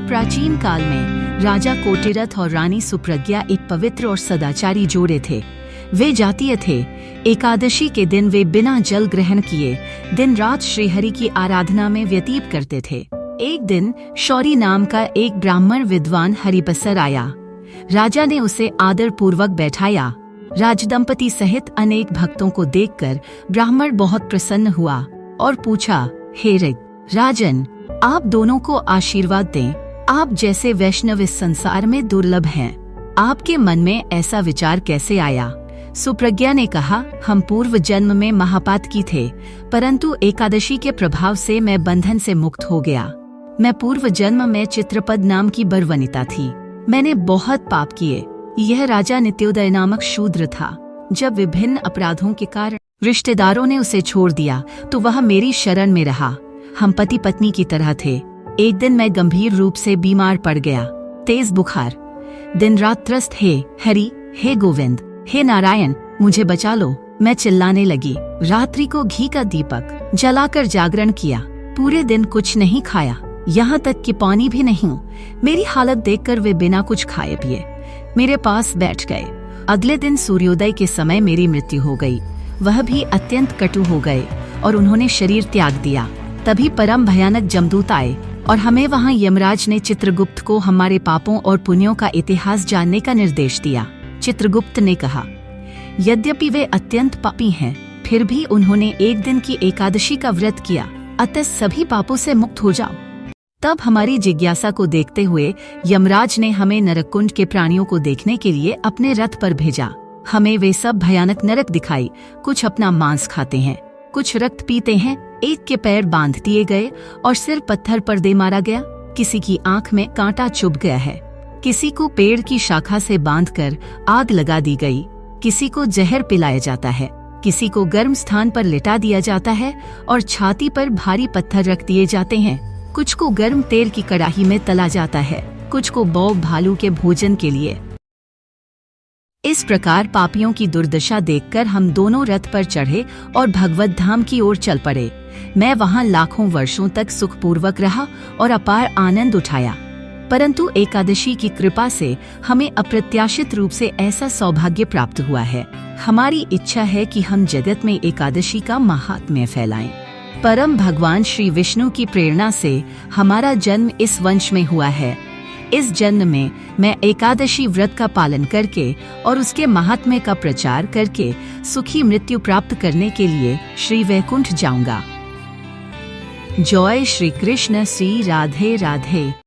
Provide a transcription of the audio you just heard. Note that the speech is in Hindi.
प्राचीन काल में राजा कोटिरथ और रानी सुप्रज्ञा एक पवित्र और सदाचारी जोड़े थे। वे जातीय थे। एकादशी के दिन वे बिना जल ग्रहण किए दिन रात श्रीहरि की आराधना में व्यतीत करते थे। एक दिन शौरी नाम का एक ब्राह्मण विद्वान हरिबसर आया। राजा ने उसे आदर पूर्वक बैठाया। राजदंपति सहित अनेक भक्तों को देखकर ब्राह्मण बहुत प्रसन्न हुआ और पूछा, हे राजन, आप दोनों को आशीर्वाद दें। आप जैसे वैष्णव इस संसार में दुर्लभ हैं। आपके मन में ऐसा विचार कैसे आया? सुप्रज्ञा ने कहा, हम पूर्व जन्म में महापातकी थे, परंतु एकादशी के प्रभाव से मैं बंधन से मुक्त हो गया। मैं पूर्व जन्म में चित्रपद नाम की बरवनिता थी। मैंने बहुत पाप किए। यह राजा नित्योदय नामक शूद्र था। जब विभिन्न अपराधों के कारण रिश्तेदारों ने उसे छोड़ दिया तो वह मेरी शरण में रहा। हम पति पत्नी की तरह थे। एक दिन मैं गंभीर रूप से बीमार पड़ गया। तेज बुखार। दिन रात त्रस्त, हे हरि, हे गोविंद, हे नारायण, मुझे बचा लो। मैं चिल्लाने लगी। रात्रि को घी का दीपक जलाकर जागरण किया। पूरे दिन कुछ नहीं खाया, यहाँ तक कि पानी भी नहीं। मेरी हालत देखकर वे बिना कुछ खाए पिए मेरे पास बैठ गए। अगले दिन सूर्योदय के समय मेरी मृत्यु हो गई। वह भी अत्यंत कटु हो गए और उन्होंने शरीर त्याग दिया। तभी परम भयानक जमदूत आए और हमें वहाँ यमराज ने चित्रगुप्त को हमारे पापों और पुण्यों का इतिहास जानने का निर्देश दिया। चित्रगुप्त ने कहा, यद्यपि वे अत्यंत पापी हैं, फिर भी उन्होंने एक दिन की एकादशी का व्रत किया, अतः सभी पापों से मुक्त हो जाओ। तब हमारी जिज्ञासा को देखते हुए यमराज ने हमें नरककुंड के प्राणियों को देखने के लिए अपने रथ पर भेजा। हमें वे सब भयानक नरक दिखाई। कुछ अपना मांस खाते हैं, कुछ रक्त पीते हैं। एक के पैर बांध दिए गए और सिर पत्थर पर दे मारा गया। किसी की आंख में कांटा चुभ गया है। किसी को पेड़ की शाखा से बांधकर आग लगा दी गई। किसी को जहर पिलाया जाता है। किसी को गर्म स्थान पर लिटा दिया जाता है और छाती पर भारी पत्थर रख दिए जाते हैं। कुछ को गर्म तेल की कड़ाही में तला जाता है, कुछ को बौ भालू के भोजन के लिए। इस प्रकार पापियों की दुर्दशा देखकर हम दोनों रथ पर चढ़े और भगवत धाम की ओर चल पड़े। मैं वहाँ लाखों वर्षों तक सुखपूर्वक रहा और अपार आनंद उठाया। परंतु एकादशी की कृपा से हमें अप्रत्याशित रूप से ऐसा सौभाग्य प्राप्त हुआ है। हमारी इच्छा है कि हम जगत में एकादशी का महात्म्य फैलाएं। परम भगवान श्री विष्णु की प्रेरणा से हमारा जन्म इस वंश में हुआ है। इस जन्म में मैं एकादशी व्रत का पालन करके और उसके महात्म्य का प्रचार करके सुखी मृत्यु प्राप्त करने के लिए श्री वैकुंठ जाऊंगा। जय श्री कृष्ण। श्री राधे राधे।